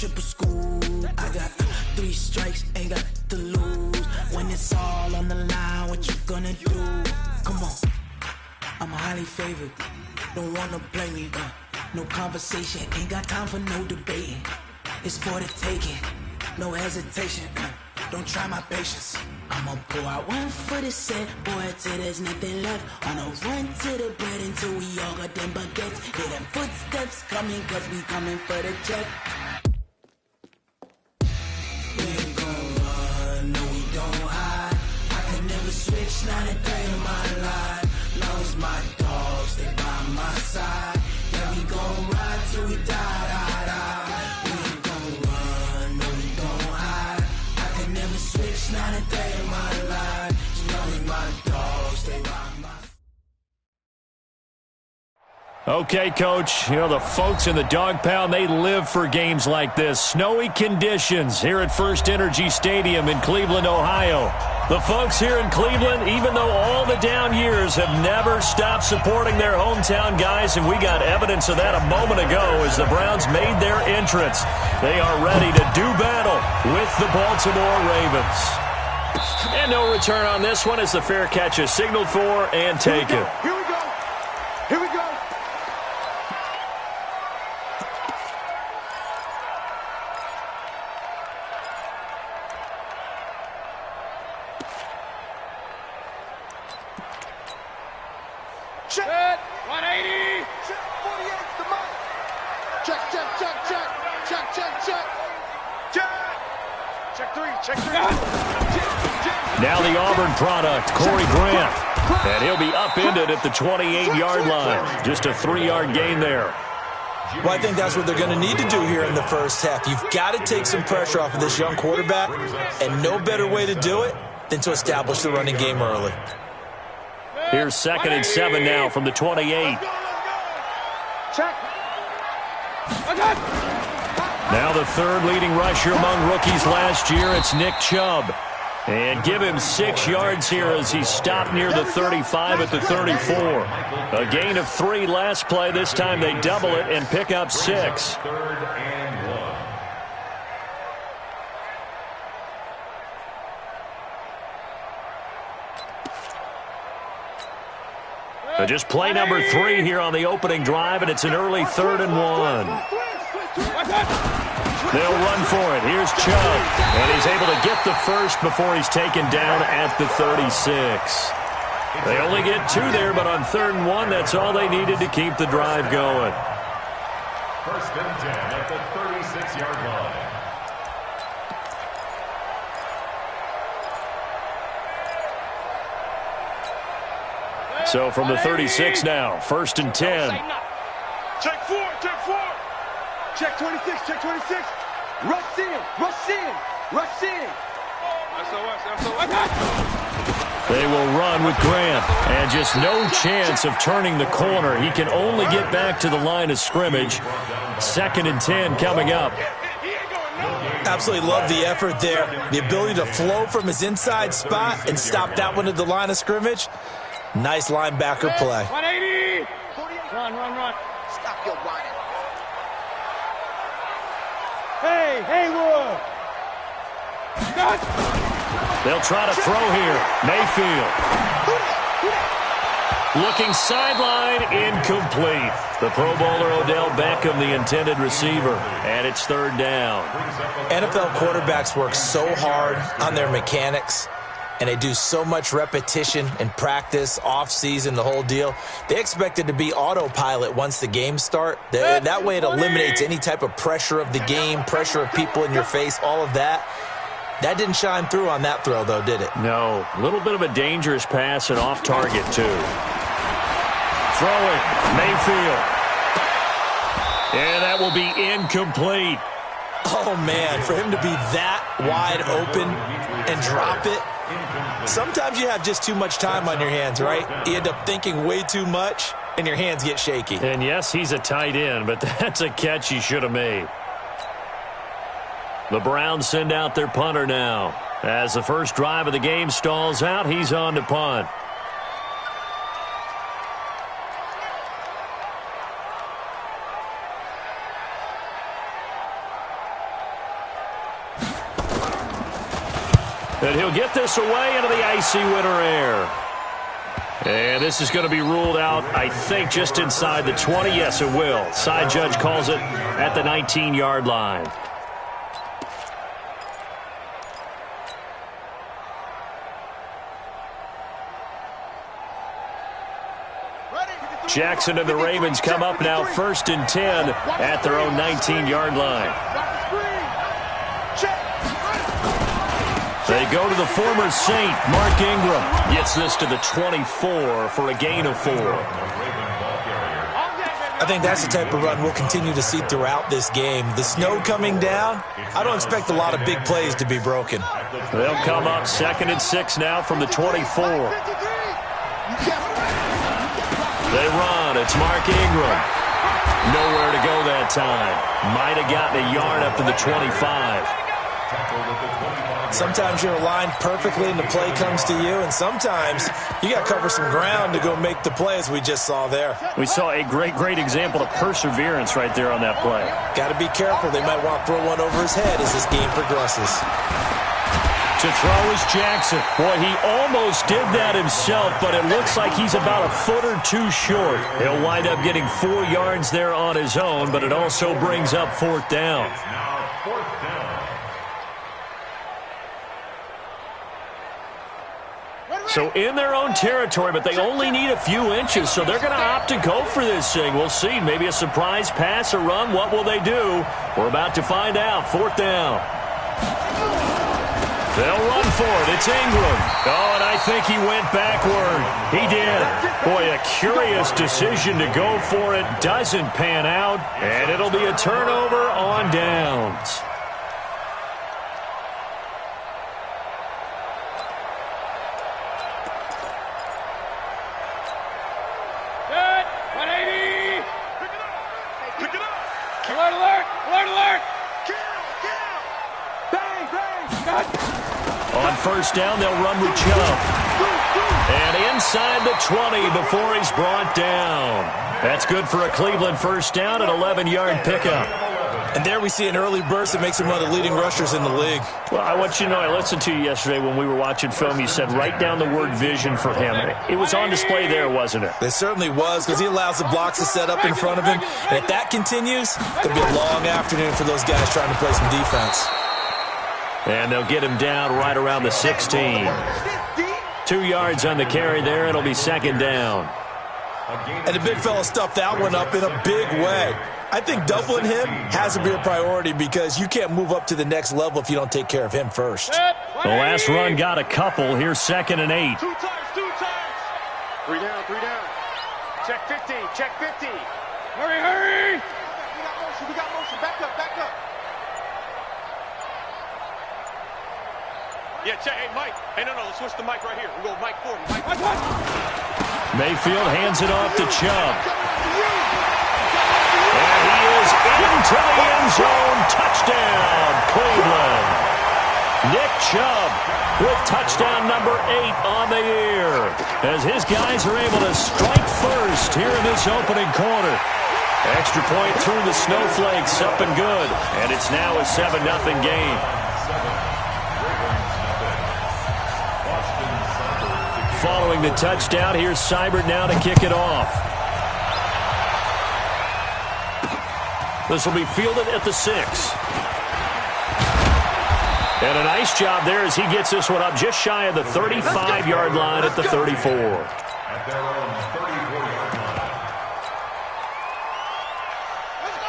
triple school. I got 3 strikes, ain't got to lose. When it's all on the line, what you gonna do? Come on, I'm highly favored. Don't wanna play me, no conversation. Ain't got time for no debating. It's for the taking, no hesitation. Don't try my patience. I'ma pour out one for the set, boy, till there's nothing left. On a run to the bread until we all got them baguettes. Hear them footsteps coming, cause we coming for the check. We ain't gon' run, no we don't hide. I could never switch, not a day in my life. Long as my dogs, they by my side. Yeah, we gon' ride till we die, die, die. We ain't gon' run, no we don't hide. I could never switch, not a day in my life. As long as my dogs, they by my side. Okay, Coach, you know, the folks in the dog pound, they live for games like this. Snowy conditions here at First Energy Stadium in Cleveland, Ohio. The folks here in Cleveland, even though all the down years, have never stopped supporting their hometown guys, and we got evidence of that a moment ago as the Browns made their entrance. They are ready to do battle with the Baltimore Ravens. And no return on this one as the fair catch is signaled for and taken. Here we go. Here we go. Check. 180. Check 48. The mark. Check, check, check, check. Check, check, check. Check. Check 3. Check 3. Now the Auburn product, Corey Grant. And he'll be upended at the 28-yard line. Just a 3-yard gain there. Well, I think that's what they're going to need to do here in the first half. You've got to take some pressure off of this young quarterback, and no better way to do it than to establish the running game early. Here's 2nd and 7 now from the 28. Check. Now the 3rd leading rusher among rookies last year, it's Nick Chubb. And give him 6 yards here as he stopped near the 35 at the 34. A gain of 3 last play. This time they double it and pick up 6. 3rd and 1. Just play number 3 here on the opening drive, and it's an early 3rd and 1. They'll run for it. Here's Chubb, and he's able to get the first before he's taken down at the 36. They only get 2 there, but on 3rd and 1, that's all they needed to keep the drive going. 1st and 10 at the 36-yard line. So from the 36 now, 1st and 10. Check 4, check 4. Check 26, check 26. Rush in, rush in, rush in. They will run with Grant, and just no chance of turning the corner. He can only get back to the line of scrimmage. 2nd and 10 coming up. Absolutely love the effort there. The ability to flow from his inside spot and stop that one at the line of scrimmage. Nice linebacker play. 180. Run. Stop your running. Hey, Haywood. They'll try to throw here. Mayfield. Looking sideline, incomplete. The Pro Bowler Odell Beckham, the intended receiver, and it's 3rd down. NFL quarterbacks work so hard on their mechanics, and they do so much repetition and practice, off-season, the whole deal. They expect it to be autopilot once the games start. That way it eliminates any type of pressure of the game, pressure of people in your face, all of that. That didn't shine through on that throw, though, did it? No. A little bit of a dangerous pass and off target, too. Throwing. Mayfield. And that will be incomplete. Oh, man, for him to be that wide open and drop it. Sometimes you have just too much time on your hands, right? You end up thinking way too much, and your hands get shaky. And, yes, he's a tight end, but that's a catch he should have made. The Browns send out their punter now. As the first drive of the game stalls out, he's on to punt. And he'll get this away into the icy winter air. And this is going to be ruled out, I think, just inside the 20. Yes, it will. Side judge calls it at the 19-yard line. Jackson and the Ravens come up now 1st and 10 at their own 19-yard line. They go to the former Saint. Mark Ingram gets this to the 24 for a gain of 4. I think that's the type of run we'll continue to see throughout this game. The snow coming down, I don't expect a lot of big plays to be broken. They'll come up 2nd and 6 now from the 24. They run. It's Mark Ingram. Nowhere to go that time. Might have gotten a yard up to the 25. Sometimes you're aligned perfectly and the play comes to you, and sometimes you got to cover some ground to go make the play, as we just saw there. We saw a great example of perseverance right there on that play. Got to be careful. They might want to throw one over his head as this game progresses. To throw is Jackson. Boy, he almost did that himself, but it looks like he's about a foot or two short. He'll wind up getting 4 yards there on his own, but it also brings up 4th down. So in their own territory, but they only need a few inches, so they're going to opt to go for this thing. We'll see. Maybe a surprise pass, a run. What will they do? We're about to find out. 4th down. They'll run for it. It's Ingram. Oh, and I think he went backward. He did. Boy, a curious decision to go for it. Doesn't pan out, and it'll be a turnover on downs. On 1st down, they'll run with Chubb. And inside the 20 before he's brought down. That's good for a Cleveland 1st down, an 11-yard pickup. And there we see an early burst that makes him one of the leading rushers in the league. Well, I want you to know, I listened to you yesterday when we were watching film. You said write down the word vision for him. It was on display there, wasn't it? It certainly was, because he allows the blocks to set up in front of him. And if that continues, it's going to be a long afternoon for those guys trying to play some defense. And they'll get him down right around the 16. 2 yards on the carry there. It'll be 2nd down. And the big fella stuffed that one up in a big way. I think doubling him has to be a priority because you can't move up to the next level if you don't take care of him first. The last run got a couple. Here's 2nd and 8. 2 times. 3 down. Check 50. Hurry. We got motion. Back up. Yeah, check. Hey, Mike. Hey, no, let's switch the mic right here. We'll go Mike 40. Mayfield hands it off to Chubb. And he is into the end zone. Touchdown, Cleveland. Nick Chubb with touchdown number 8 on the year as his guys are able to strike first here in this opening quarter. Extra point through the snowflakes, up and good. And it's now a 7-0 game. Following the touchdown, here's Seibert now to kick it off. This will be fielded at the 6. And a nice job there as he gets this one up just shy of the 35-yard line at the 34. At their own 34-yard line.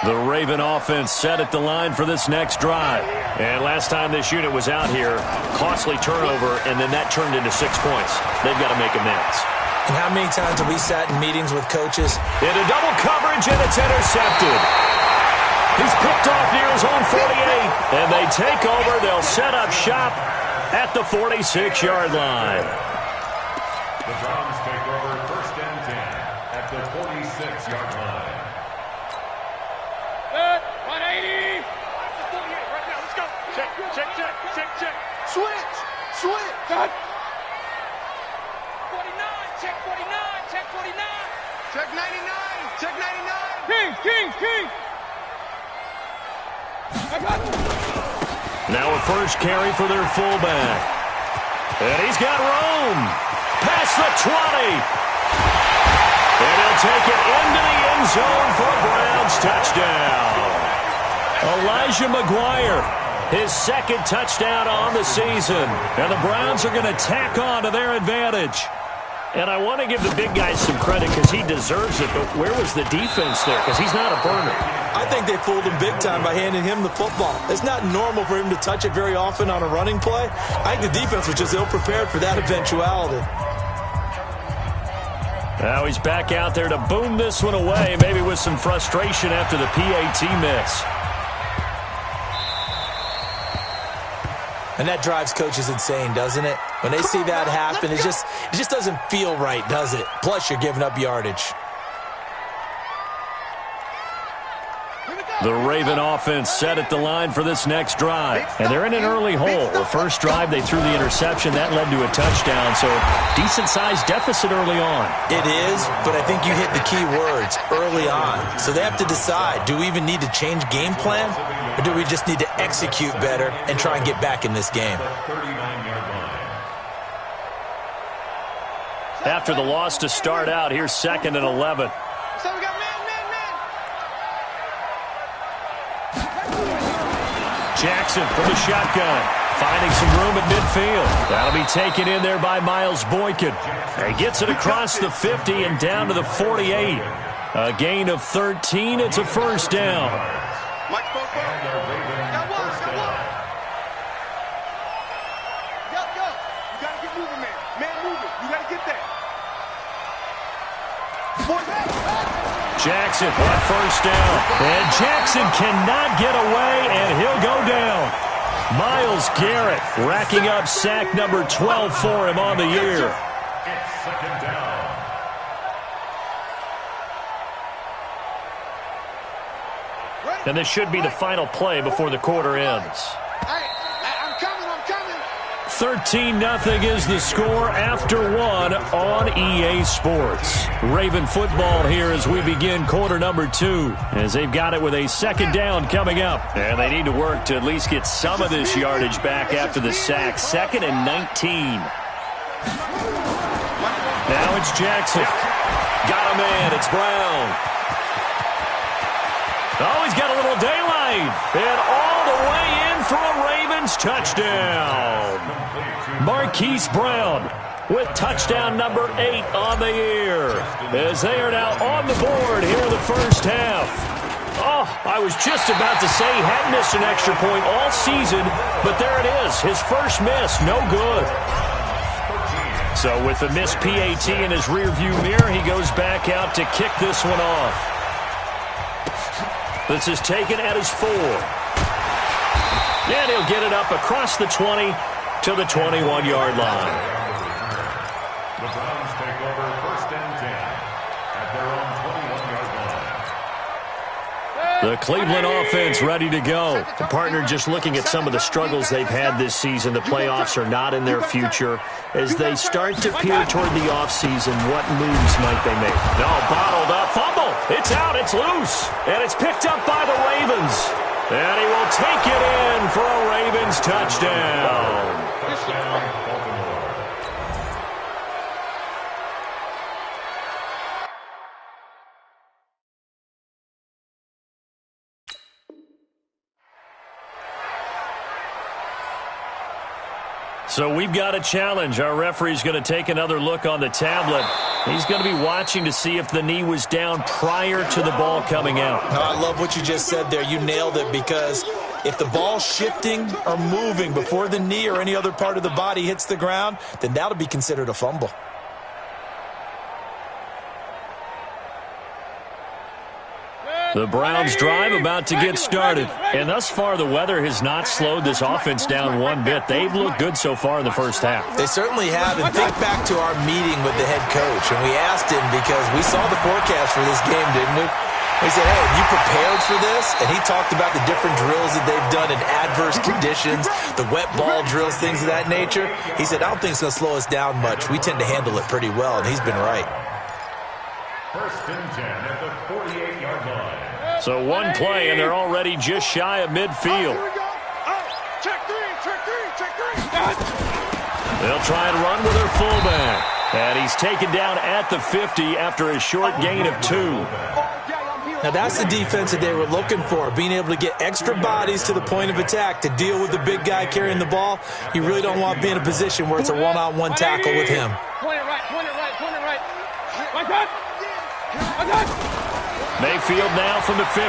The Raven offense set at the line for this next drive. And last time this unit was out here, costly turnover, and then that turned into 6 points. They've got to make amends. And how many times have we sat in meetings with coaches? Into double coverage, and it's intercepted. He's picked off near his own 48, and they take over. They'll set up shop at the 46-yard line. The Browns take over 1st and 10 at the 46-yard line. 180. 48 right now. Let's go. Check. Switch. Cut. 49. Check 49. Check 99. King. Now a first carry for their fullback. And he's got room. Past the 20. And he'll take it into the end zone for a Browns touchdown. Elijah McGuire, his second touchdown on the season. And the Browns are going to tack on to their advantage. And I want to give the big guy some credit because he deserves it, but where was the defense there? Because he's not a burner. I think they fooled him big time by handing him the football. It's not normal for him to touch it very often on a running play. I think the defense was just ill-prepared for that eventuality. Now he's back out there to boom this one away, maybe with some frustration after the PAT miss. And that drives coaches insane, doesn't it? When they see that happen, it just doesn't feel right, does it? Plus, you're giving up yardage. The Raven offense set at the line for this next drive. And they're in an early hole. The first drive, they threw the interception. That led to a touchdown, so decent-sized deficit early on. It is, but I think you hit the key words, early on. So they have to decide, do we even need to change game plan, or do we just need to execute better and try and get back in this game? After the loss to start out, here's 2nd and 11. So we got man. Jackson from the shotgun, finding some room at midfield. That'll be taken in there by Miles Boykin. He gets it across the 50 and down to the 48. A gain of 13. It's a first down. Mike, go. Got one. Go. You got to get moving, man. Man, moving. You got to get that. Jackson on first down. And Jackson cannot get away, and he'll go down. Myles Garrett racking up sack number 12 for him on the year. It's 2nd down. And this should be the final play before the quarter ends. I'm coming. 13-0 is the score after 1 on EA Sports. Raven football here as we begin quarter number 2, as they've got it with a 2nd down coming up. And they need to work to at least get some of this yardage back after the sack. 2nd and 19. Now it's Jackson. Got a man. It's Brown. Oh, he's got a little daylight. And all the way in for a Ravens touchdown. Marquise Brown with touchdown number 8 on the year, as they are now on the board here in the first half. Oh, I was just about to say he hadn't missed an extra point all season, but there it is. His first miss, no good. So with the missed PAT in his rearview mirror, he goes back out to kick this one off. This is taken at his 4. And he'll get it up across the 20 to the 21-yard line. The Browns take over 1st and 10 at their own 21-yard line. The Cleveland offense ready to go. The partner just looking at some of the struggles they've had this season. The playoffs are not in their future. As they start to peer toward the offseason, what moves might they make? No, bottled up. Fumble. It's out. It's loose. And it's picked up by the Ravens. And he will take it in for a Ravens touchdown. Touchdown, Baltimore. So we've got a challenge. Our referee's going to take another look on the tablet. He's going to be watching to see if the knee was down prior to the ball coming out. I love what you just said there. You nailed it, because if the ball's shifting or moving before the knee or any other part of the body hits the ground, then that'll be considered a fumble. The Browns drive about to get started. And thus far, the weather has not slowed this offense down one bit. They've looked good so far in the first half. They certainly have. And think back to our meeting with the head coach. And we asked him, because we saw the forecast for this game, didn't we? We said, hey, have you prepared for this? And he talked about the different drills that they've done in adverse conditions, the wet ball drills, things of that nature. He said, I don't think it's going to slow us down much. We tend to handle it pretty well, and he's been right. 1st and 10 at the 48-yard line. So one play, and they're already just shy of midfield. Here we go. Check three. They'll try and run with their fullback. And he's taken down at the 50 after a short gain of 2. Now that's the defense that they were looking for, being able to get extra bodies to the point of attack to deal with the big guy carrying the ball. You really don't want to be in a position where it's a one-on-one tackle with him. Point it right. Mayfield now from the 50.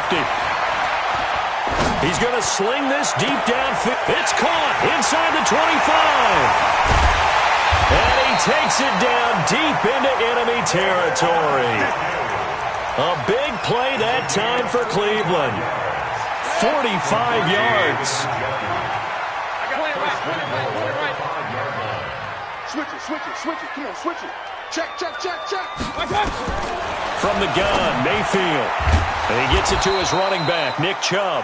He's going to sling this deep down. It's caught inside the 25. And he takes it down deep into enemy territory. A big play that time for Cleveland. 45 yards. Point it right. Switch it. Come on, switch it. Check. From the gun, Mayfield. And he gets it to his running back, Nick Chubb.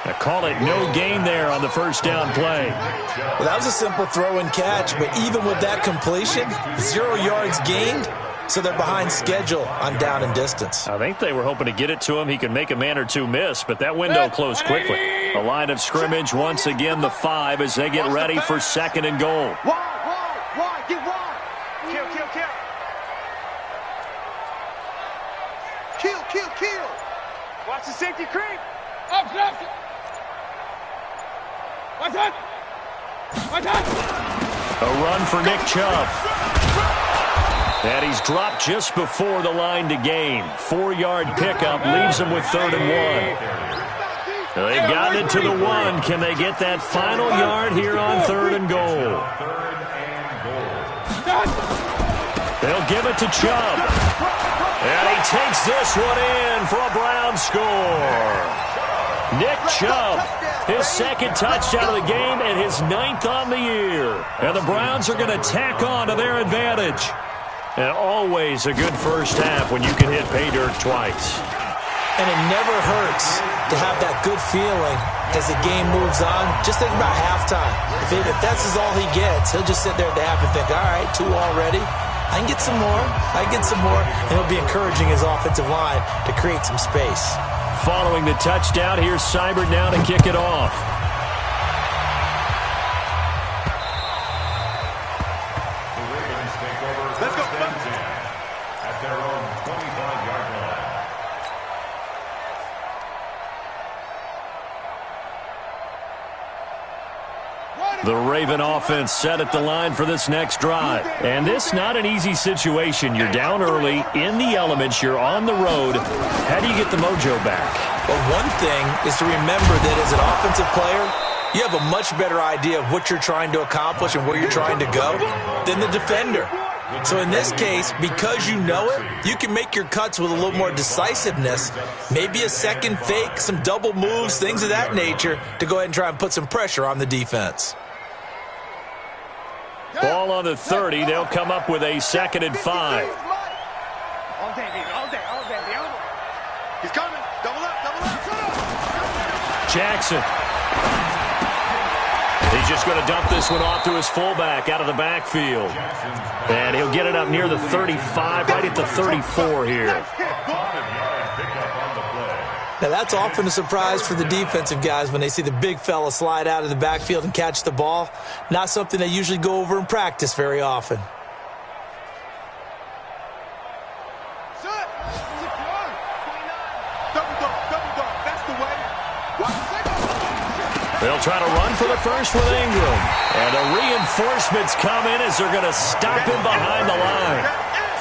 I call it no gain there on the first down play. Well, that was a simple throw and catch, but even with that completion, 0 yards gained, so they're behind schedule on down and distance. I think they were hoping to get it to him. He could make a man or two miss, but that window closed quickly. The line of scrimmage, once again, the 5 as they get ready for 2nd and goal. Wide, get wide. Kill. Watch the safety creep. Up. A run for Nick Chubb. And he's dropped just before the line to gain. 4-yard pickup leaves him with 3rd and 1. They've gotten it to the 1. Can they get that final yard here on 3rd and goal? They'll give it to Chubb. And he takes this one in for a Brown score. Nick Chubb, his 2nd touchdown of the game and his 9th on the year. And the Browns are going to tack on to their advantage. And always a good first half when you can hit pay dirt twice. And it never hurts to have that good feeling as the game moves on. Just think about halftime. If that's all he gets, he'll just sit there at the half and think, all right, 2 already. I can get some more. And he'll be encouraging his offensive line to create some space. Following the touchdown, here's Seibert now to kick it off. Let's go. At their own 25-yard line. The Raven offense set at the line for this next drive. And this not an easy situation. You're down early, in the elements, you're on the road. How do you get the mojo back? Well, one thing is to remember that as an offensive player, you have a much better idea of what you're trying to accomplish and where you're trying to go than the defender. So in this case, because you know it, you can make your cuts with a little more decisiveness, maybe a second fake, some double moves, things of that nature, to go ahead and try and put some pressure on the defense. Ball on the 30. They'll come up with a 2nd and 5. All day, baby. He's coming. Double up. Jackson. He's just going to dump this one off to his fullback out of the backfield. And he'll get it up near the 35, right at the 34 here. Now, that's often a surprise for the defensive guys when they see the big fella slide out of the backfield and catch the ball. Not something they usually go over in practice very often. They'll try to run for the first with Ingram. And the reinforcements come in as they're going to stop him behind the line.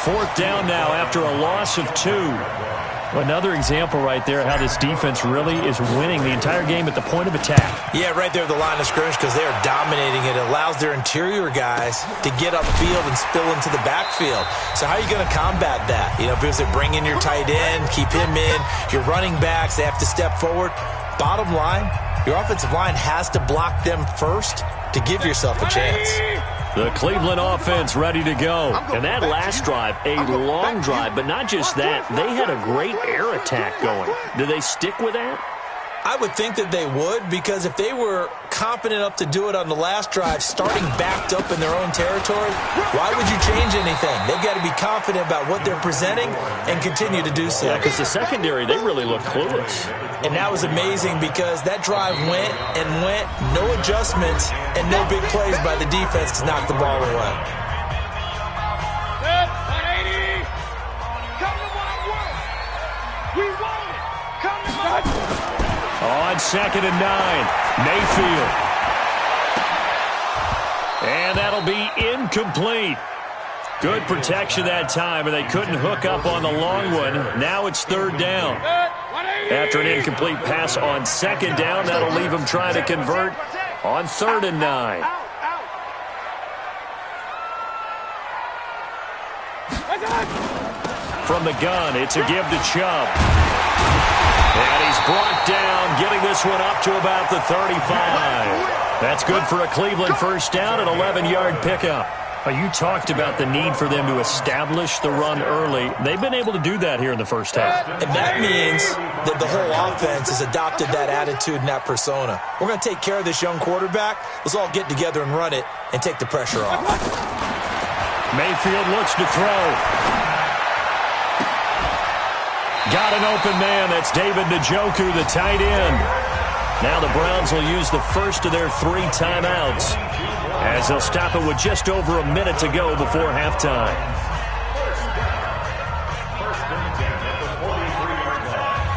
4th down now after a loss of 2. Another example right there how this defense really is winning the entire game at the point of attack. Yeah, right there at the line of scrimmage because they are dominating it. It allows their interior guys to get upfield and spill into the backfield. So how are you going to combat that? Because they bring in your tight end, keep him in. Your running backs, they have to step forward. Bottom line, your offensive line has to block them first to give yourself a chance. The Cleveland offense ready to go. And that last drive, a long drive, but not just that. They had a great air attack going. Do they stick with that? I would think that they would, because if they were confident enough to do it on the last drive, starting backed up in their own territory, why would you change anything? They've got to be confident about what they're presenting and continue to do so. Yeah, because the secondary, they really look clueless. And that was amazing because that drive went and went, no adjustments and no big plays by the defense to knock the ball away. On 2nd and 9, Mayfield. And that'll be incomplete. Good protection that time, and they couldn't hook up on the long one. Now it's 3rd down. After an incomplete pass on 2nd down, that'll leave them trying to convert on 3rd and 9. From the gun, it's a give to Chubb. And he's brought down, getting this one up to about the 35. That's good for a Cleveland first down, an 11-yard pickup. You talked about the need for them to establish the run early. They've been able to do that here in the first half. And that means that the whole offense has adopted that attitude and that persona. We're going to take care of this young quarterback. Let's all get together and run it and take the pressure off. Mayfield looks to throw. Got an open man. That's David Njoku, the tight end. Now the Browns will use the first of their 3 timeouts, as they'll stop it with just over a minute to go before halftime. First and 10 at the 43-yard line.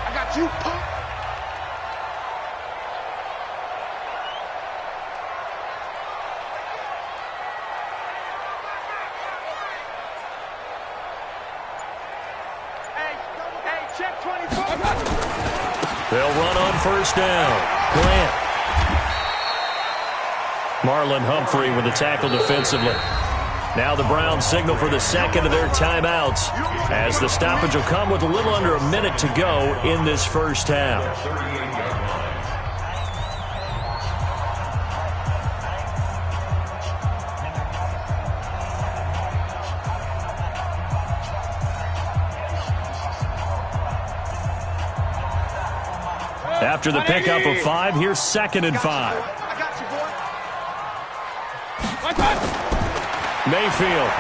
I got you, punk. They'll run on first down. Grant. Marlon Humphrey with the tackle defensively. Now the Browns signal for the second of their timeouts, as the stoppage will come with a little under a minute to go in this first half. After the pickup of 5, here's 2nd and 5. I got you, boy. Mayfield.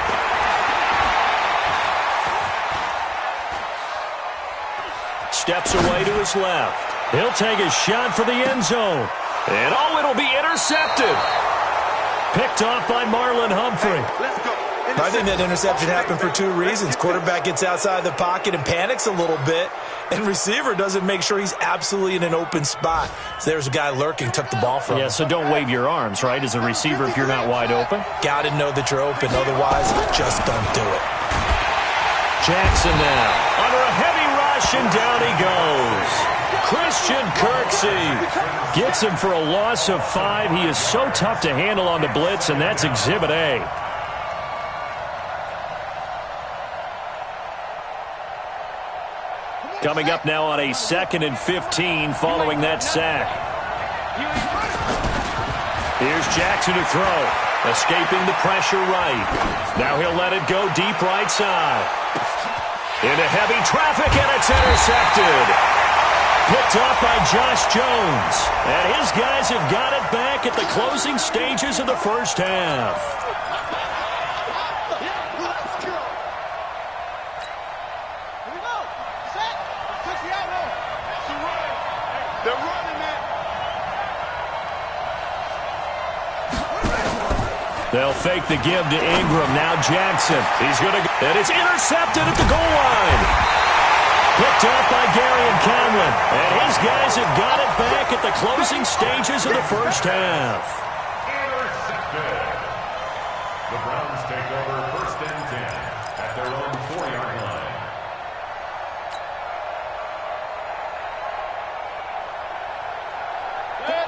Steps away to his left. He'll take a shot for the end zone. And it'll be intercepted. Picked off by Marlon Humphrey. Let's go. I think that interception happened for 2 reasons. Quarterback gets outside the pocket and panics a little bit, and receiver doesn't make sure he's absolutely in an open spot. So there's a guy lurking, took the ball from him. Yeah, so don't wave your arms, right, as a receiver if you're not wide open. Got to know that you're open. Otherwise, just don't do it. Jackson now under a heavy rush, and down he goes. Christian Kirksey gets him for a loss of 5. He is so tough to handle on the blitz, and that's Exhibit A. Coming up now on a 2nd and 15 following that sack. Here's Jackson to throw. Escaping the pressure right. Now he'll let it go deep right side. Into heavy traffic, and it's intercepted. Picked off by Josh Jones. And his guys have got it back at the closing stages of the first half. They'll fake the give to Ingram. Now Jackson. He's going to go. And it's intercepted at the goal line. Picked up by Gary and Conlon. And his guys have got it back at the closing stages of the first half. Intercepted. The Browns take over first and 10 at their own 4-yard line.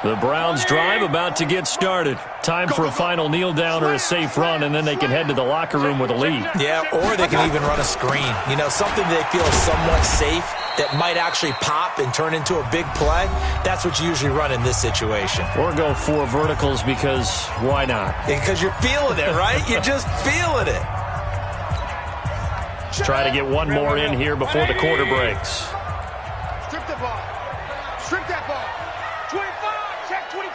The Browns drive about to get started. Time for a final kneel down or a safe run, and then they can head to the locker room with a lead. Yeah, or they can even run a screen. You know, something they feel is somewhat safe that might actually pop and turn into a big play. That's what you usually run in this situation. Or go 4 verticals because why not? Because you're feeling it, right? You're just feeling it. Try to get one more in here before the quarter breaks. Strip the ball. Strip that ball. 25. Check 25.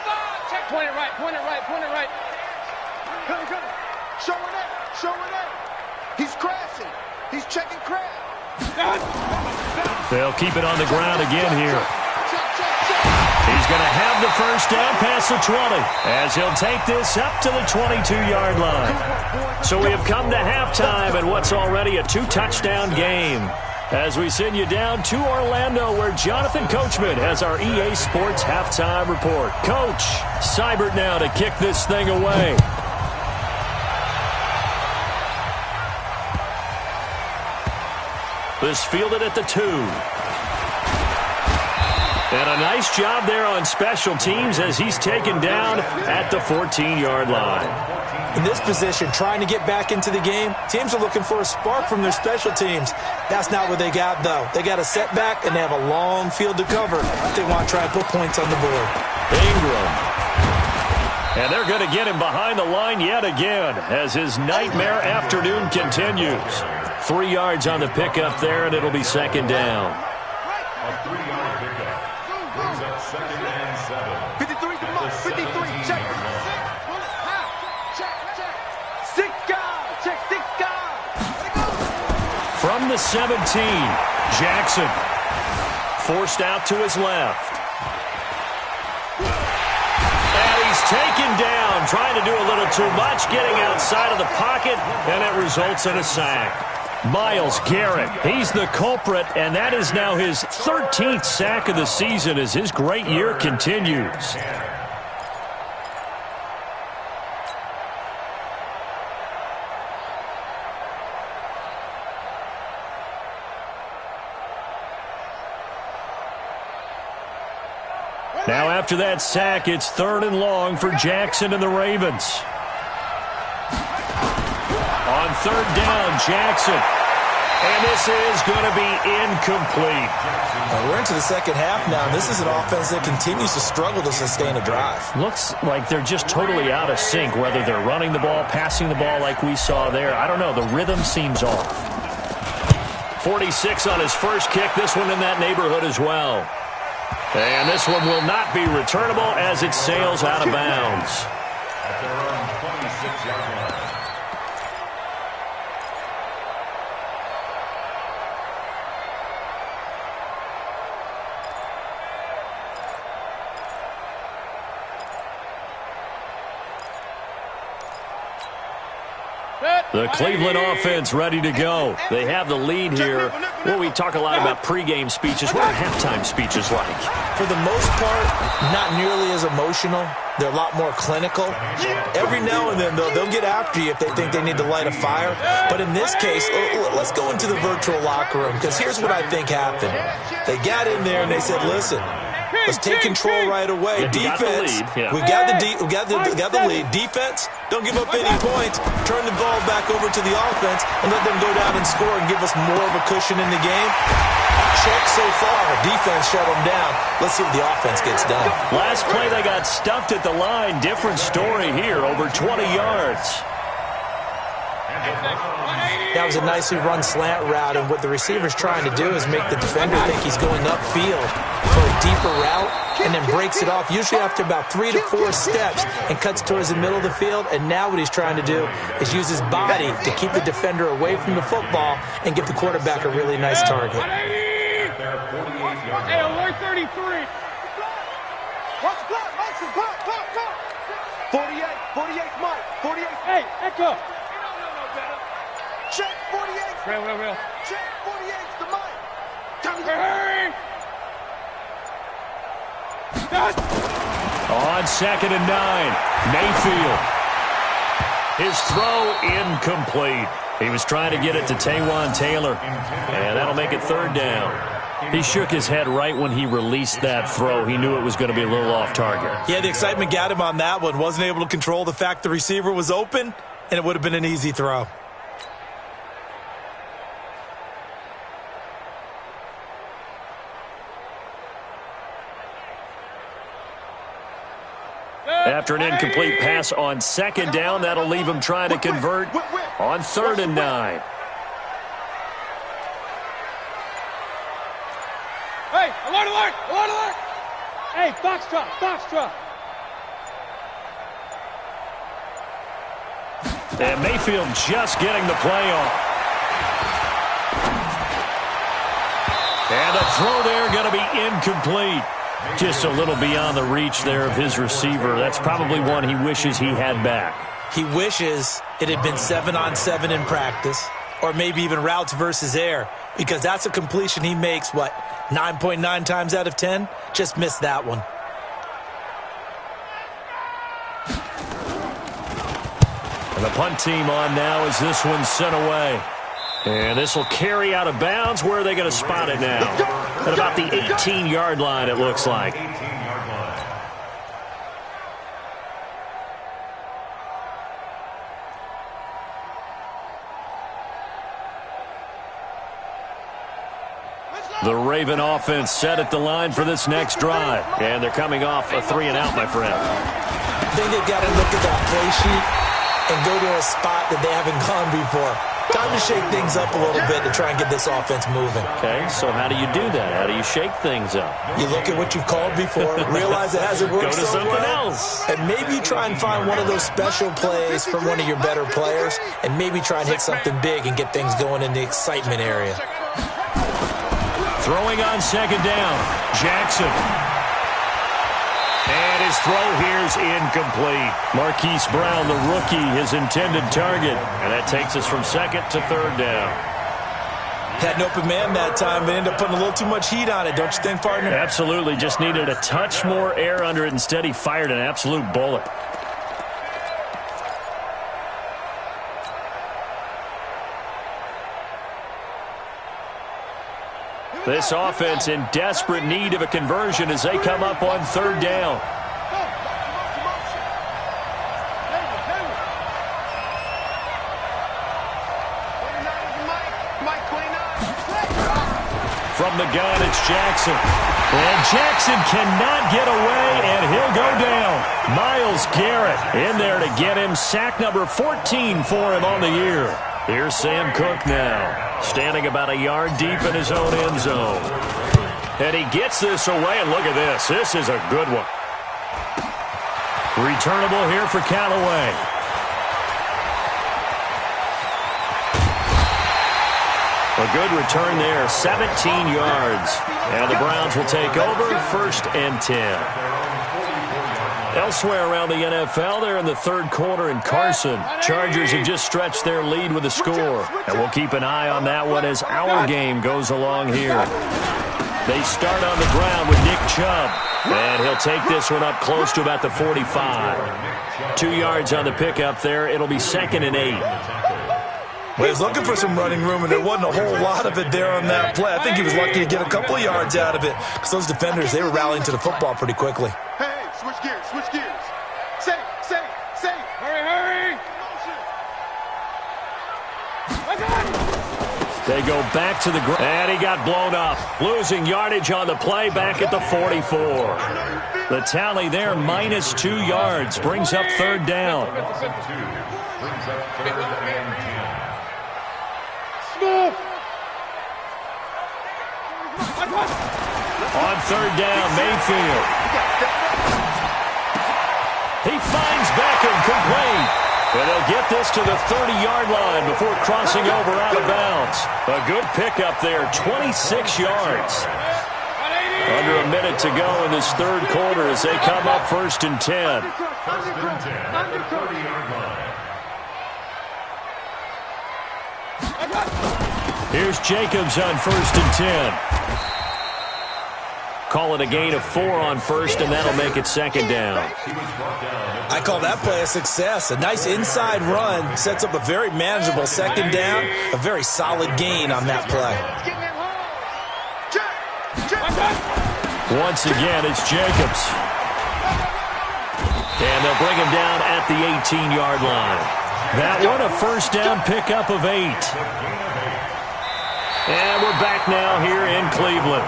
Check. Point it right. Point it right. Point it right. Come on. Showing it. Showing it. He's crashing. He's checking crash. They'll keep it on the ground again here. He's going to have the first down past the 20 as he'll take this up to the 22-yard line. So we have come to halftime in what's already a 2-touchdown game. As we send you down to Orlando, where Jonathan Coachman has our EA Sports halftime report. Coach, Seibert now to kick this thing away. This fielded at the 2. And a nice job there on special teams as he's taken down at the 14-yard line. In this position, trying to get back into the game, teams are looking for a spark from their special teams. That's not what they got, though. They got a setback, and they have a long field to cover if they want to try and put points on the board. Ingram. And they're going to get him behind the line yet again as his nightmare afternoon continues. 3 yards on the pickup there, and it'll be second down. A 3-yard pickup brings up 2nd and 7. 53 to Mark. 53. Check. Check. 6 guys. Check 6 guys. From the 17, Jackson forced out to his left. And he's taken down, trying to do a little too much, getting outside of the pocket, and it results in a sack. Myles Garrett, he's the culprit, and that is now his 13th sack of the season as his great year continues. Now after that sack, it's 3rd and long for Jackson and the Ravens. On 3rd down, Jackson. And this is going to be incomplete. We're into the second half now. This is an offense that continues to struggle to sustain a drive. Looks like they're just totally out of sync, whether they're running the ball, passing the ball like we saw there. I don't know. The rhythm seems off. 46 on his first kick. This one in that neighborhood as well. And this one will not be returnable as it sails out of bounds. At their own 26-yard line. The Cleveland offense ready to go. They have the lead here. Well, we talk a lot about pregame speeches. What are halftime speeches like? For the most part, not nearly as emotional. They're a lot more clinical. Every now and then, they'll get after you if they think they need to light a fire. But in this case, let's go into the virtual locker room, because here's what I think happened. They got in there and they said, listen, let's take control right away. Defense, we got the lead. Defense, don't give up any points. Turn the ball back over to the offense and let them go down and score and give us more of a cushion in the game. Check so far. Defense shut them down. Let's see what the offense gets done. Last play, they got stuffed at the line. Different story here, over 20 yards. That was a nicely run slant route, and what the receiver's trying to do is make the defender think he's going upfield for a deeper route, and then breaks it off, usually after about 3 to 4 steps, and cuts towards the middle of the field. And now what he's trying to do is use his body to keep the defender away from the football and give the quarterback a really nice target. Hey, alert 33. Watch the block. 48. 48, Mike. 48. Hey, echo. Check 48. Real. Check 48, the Mike. Hurry. On 2nd and 9, Mayfield. His throw incomplete. He was trying to get it to Taywan Taylor, and that'll make it 3rd down. He shook his head right when he released that throw. He knew it was going to be a little off target. Yeah, the excitement got him on that one. Wasn't able to control the fact the receiver was open, and it would have been an easy throw. After an incomplete pass on second down, that'll leave him trying to convert on 3rd and 9. Hey, alert, alert, alert, alert! Hey, Foxtrot, Foxtrot! And Mayfield just getting the play off. And the throw there going to be incomplete. Just a little beyond the reach there of his receiver. That's probably one he wishes he had back. He wishes it had been 7-on-7 in practice, or maybe even routes versus air, because that's a completion he makes, 9.9 times out of 10? Just missed that one. And the punt team on now as this one's sent away. And this will carry out of bounds. Where are they going to spot it now? At about the 18-yard line, it looks like. 18-yard line. The Raven offense set at the line for this next drive. And thee coming off a 3-and-out, my friend. I think they've got to look at that play sheet and go to a spot that they haven't gone before. Time to shake things up a little bit to try and get this offense moving. Okay, so how do you do that? How do you shake things up? You look at what you've called before, realize it hasn't worked Go to so something well, else. and maybe you try and find one of those special plays from one of your better players, and maybe try and hit something big and get things going in the excitement area. Throwing on second down, Jackson. And his throw here's incomplete. Marquise Brown, the rookie, his intended target. And that takes us from 2nd to 3rd down. Had an open man that time, but ended up putting a little too much heat on it, don't you think, partner? Absolutely. Just needed a touch more air under it. Instead, he fired an absolute bullet. This offense in desperate need of a conversion as they come up on 3rd down. From the gun, it's Jackson. And Jackson cannot get away, and he'll go down. Myles Garrett in there to get him. Sack number 14 for him on the year. Here's Sam Cook now, standing about a yard deep in his own end zone. And he gets this away, and look at this. This is a good one. Returnable here for Callaway. A good return there, 17 yards. And the Browns will take over, 1st and 10. Elsewhere around the NFL, they're in the 3rd quarter in Carson. Chargers have just stretched their lead with a score. And we'll keep an eye on that one as our game goes along here. They start on the ground with Nick Chubb. And he'll take this one up close to about the 45. 2 yards on the pickup there. It'll be 2nd and 8. Well, he was looking for some running room, and there wasn't a whole lot of it there on that play. I think he was lucky to get a couple of yards out of it because those defenders, they were rallying to the football pretty quickly. Hey, switch gears, switch gears. Safe, safe, safe. Hurry, hurry. They go back to the ground, and he got blown up. Losing yardage on the play back at the 44. The tally there, minus 2 yards, brings up 3rd down. Brings up 3rd and 10. Smooth. On 3rd down, Mayfield. He finds Beckham complete. And they'll get this to the 30-yard line before crossing over out of bounds. A good pickup there, 26 yards. Under a minute to go in this 3rd quarter as they come up 1st and 10. 1st and 10 at the 30-yard line. Here's Jacobs on 1st and 10. Call it a gain of 4 on 1st, and that'll make it 2nd down. I call that play a success. A nice inside run sets up a very manageable 2nd down, a very solid gain on that play. Once again, it's Jacobs. And they'll bring him down at the 18-yard line. That one, a first down pickup of 8. And we're back now here in Cleveland.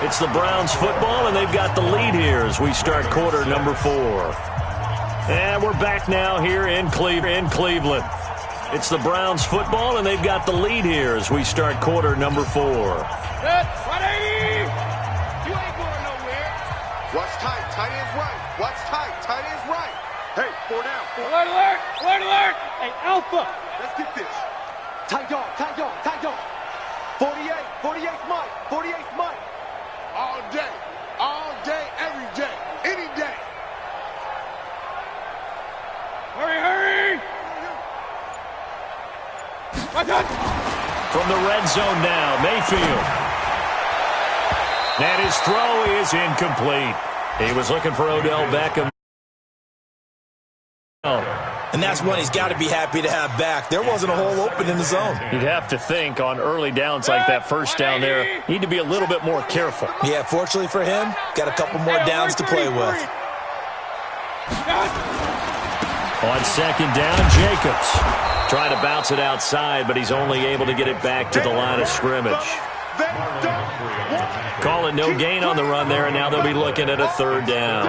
It's the Browns football, and they've got the lead here as we start quarter number 4. And we're back now here in Cleveland. It's the Browns football, and they've got the lead here as we start quarter number 4. Set, ready! You ain't going nowhere. Watch tight, tight end's right. Watch tight, tight end's right. Hey, 4 down. Alert, alert, alert, alert. Hey, Alpha, let's get this. Tight dog, tight dog, tight dog. 48, 48's Mike, 48's Mike. All day, every day, any day. Hurry, hurry! From the red zone now, Mayfield. And his throw is incomplete. He was looking for Odell Beckham. And that's one he's got to be happy to have back. There wasn't a hole open in the zone. You'd have to think on early downs like that first down there, need to be a little bit more careful. Yeah, fortunately for him, got a couple more downs to play with. On second down, Jacobs. Trying to bounce it outside, but he's only able to get it back to the line of scrimmage. Call it no gain on the run there, and now they'll be looking at a third down.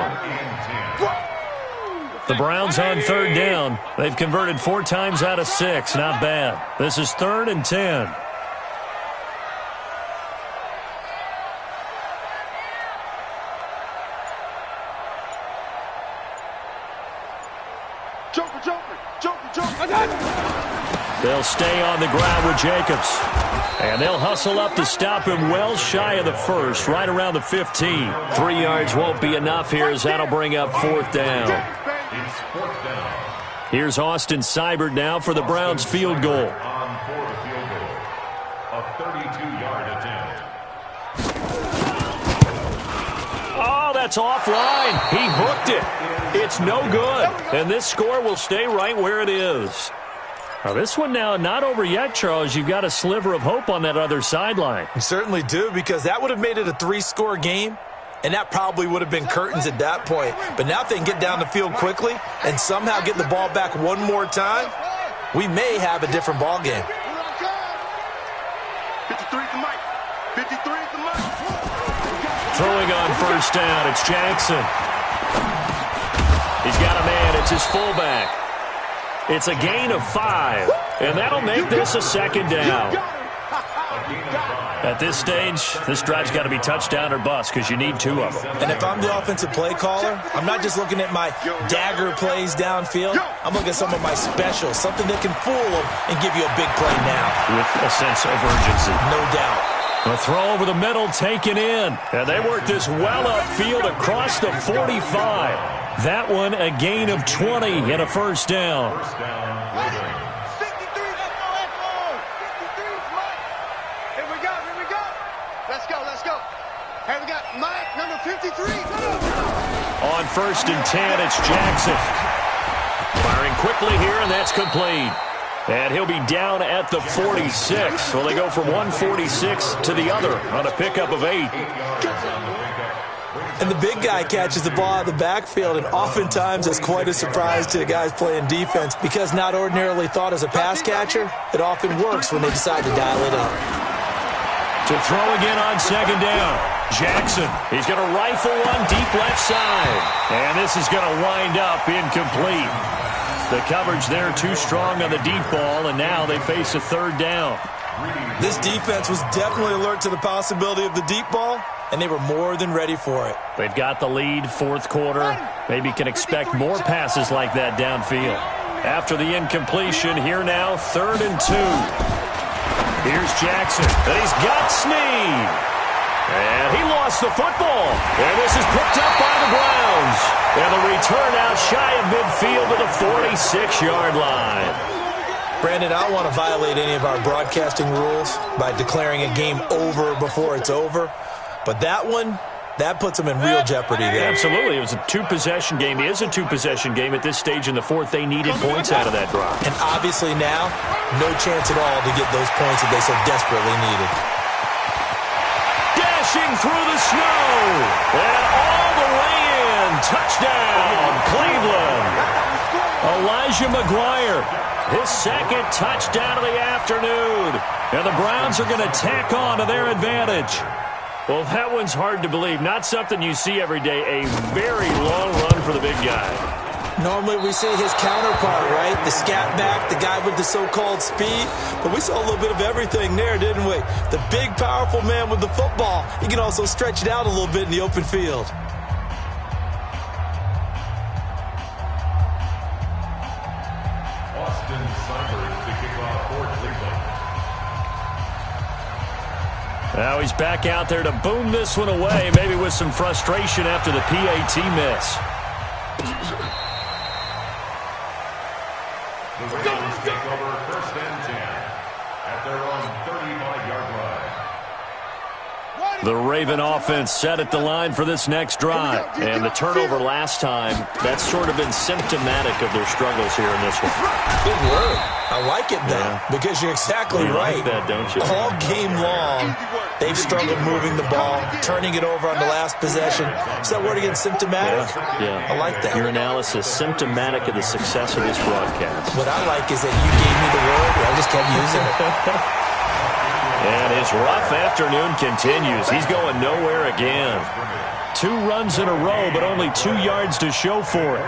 The Browns on third down. They've converted 4 times out of 6. Not bad. This is 3rd and 10. Joker, Joker, Joker, Joker. They'll stay on the ground with Jacobs. And they'll hustle up to stop him well shy of the first, right around the 15. 3 yards won't be enough here as that'll bring up 4th down. It's 4th down. Here's Austin Seibert now for the Browns field goal. On for the field goal. A 32-yard attempt. Oh, that's offline. He hooked it. It's no good. And this score will stay right where it is. Now, this one now not over yet, Charles. You've got a sliver of hope on that other sideline. You certainly do, because that would have made it a 3-score game, and that probably would have been curtains at that point. But now if they can get down the field quickly and somehow get the ball back one more time, we may have a different ball game. 53's the Mike. 53's the Mike. Throwing on first down, it's Jackson. He's got a man. It's his fullback. It's a gain of 5, and that'll make this a 2nd down. At this stage, this drive's got to be touchdown or bust because you need 2 of them. And if I'm the offensive play caller, I'm not just looking at my dagger plays downfield. I'm looking at some of my specials, something that can fool them and give you a big play now. With a sense of urgency. No doubt. A throw over the middle taken in. And they work this well upfield across the 45. That one a gain of 20 and a first down. First down, Ravens. 53's Mike. Here we go, here we go. Let's go, let's go. Here we got Mike, number 53. On 1st and 10, it's Jackson. Firing quickly here, and that's complete. And he'll be down at the 46. Well, they go from 146 to the other on a pickup of 8. And the big guy catches the ball out of the backfield, and oftentimes it's quite a surprise to the guys playing defense because not ordinarily thought as a pass catcher, it often works when they decide to dial it up. To throw again on 2nd down. Jackson, he's going to rifle one deep left side. And this is going to wind up incomplete. The coverage there too strong on the deep ball, and now they face a 3rd down. This defense was definitely alert to the possibility of the deep ball, and they were more than ready for it. They've got the lead, 4th quarter. Maybe can expect more passes like that downfield. After the incompletion, here now, 3rd and 2. Here's Jackson, and he's got Snead. And he lost the football. And this is picked up by the Browns. And the return out shy of midfield to the 46-yard line. Brandon, I don't want to violate any of our broadcasting rules by declaring a game over before it's over. But that one, that puts them in real jeopardy there. Absolutely. It was a 2-possession game. It is a 2-possession game at this stage in the 4th. They needed points out of that drive. And obviously now, no chance at all to get those points that they so desperately needed. dashing through the snow. And all the way in. Touchdown, Cleveland. Elijah McGuire, his second touchdown of the afternoon. And the Browns are going to tack on to their advantage. Well, that one's hard to believe. Not something you see every day. A very long run for the big guy. Normally we see his counterpart, right? The scat back, the guy with the so-called speed. But we saw a little bit of everything there, didn't we? The big, powerful man with the football. He can also stretch it out a little bit in the open field. Now he's back out there to boom this one away, maybe with some frustration after the PAT miss. The Ravens take over 1st and 10 at their own 35-yard line. The Raven offense set at the line for this next drive. And the turnover last time, that's sort of been symptomatic of their struggles here in this one. Good word. I like it, though, because you're exactly right. Like that, don't you? All game long, they've struggled moving the ball, turning it over on the last possession. Is that word again, symptomatic? Yeah. I like that. Your analysis, symptomatic of the success of this broadcast. What I like is that you gave me the word, and I just kept using it. And his rough afternoon continues. He's going nowhere again. 2 runs in a row, but only 2 yards to show for it.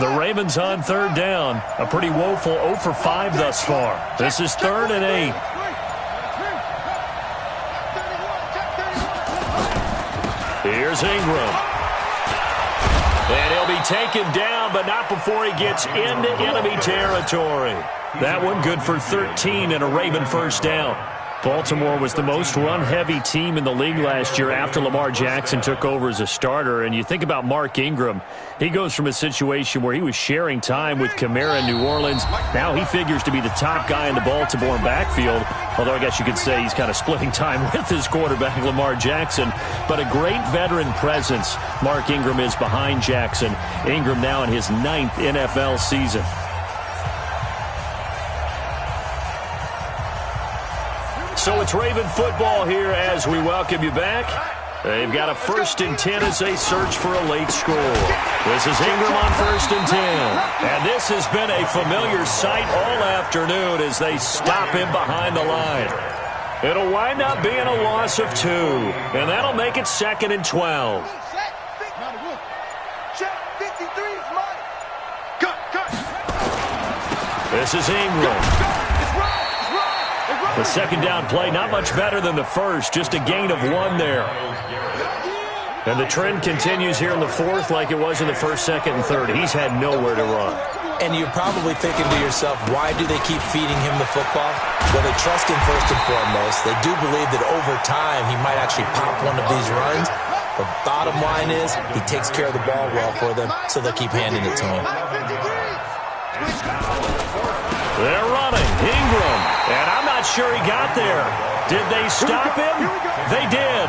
The Ravens on 3rd down. A pretty woeful 0 for 5 thus far. This is 3rd and 8. Here's Ingram. And he'll be taken down, but not before he gets into enemy territory. That one good for 13 and a Raven 1st down. Baltimore was the most run-heavy team in the league last year after Lamar Jackson took over as a starter. And you think about Mark Ingram, he goes from a situation where he was sharing time with Kamara in New Orleans. Now he figures to be the top guy in the Baltimore backfield, although I guess you could say he's kind of splitting time with his quarterback, Lamar Jackson. But a great veteran presence Mark Ingram is behind Jackson. Ingram now in his 9th NFL season. So it's Raven football here as we welcome you back. They've got a 1st and 10 as they search for a late score. This is Ingram on 1st and 10. And this has been a familiar sight all afternoon as they stop him behind the line. It'll wind up being a loss of 2. And that'll make it 2nd and 12. This is Ingram. The 2nd down play, not much better than the first, just a gain of 1 there. And the trend continues here in the 4th like it was in the 1st, 2nd, and 3rd. He's had nowhere to run. And you're probably thinking to yourself, why do they keep feeding him the football? Well, they trust him first and foremost. They do believe that over time he might actually pop one of these runs. The bottom line is he takes care of the ball well for them, so they'll keep handing it to him. They're running. Ingram. And I'm not sure he got there. Did they stop him? They did.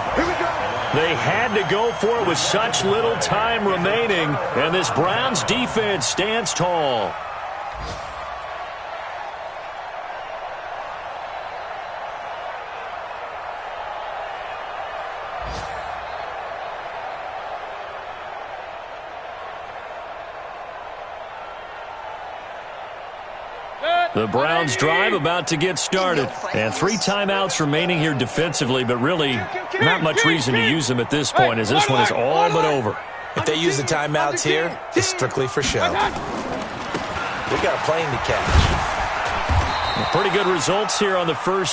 They had to go for it with such little time remaining. And this Browns defense stands tall. The Browns drive about to get started. And 3 timeouts remaining here defensively, but really not much reason to use them at this point as this one is all but over. If they use the timeouts here, it's strictly for show. We got a plane to catch. Pretty good results here on the first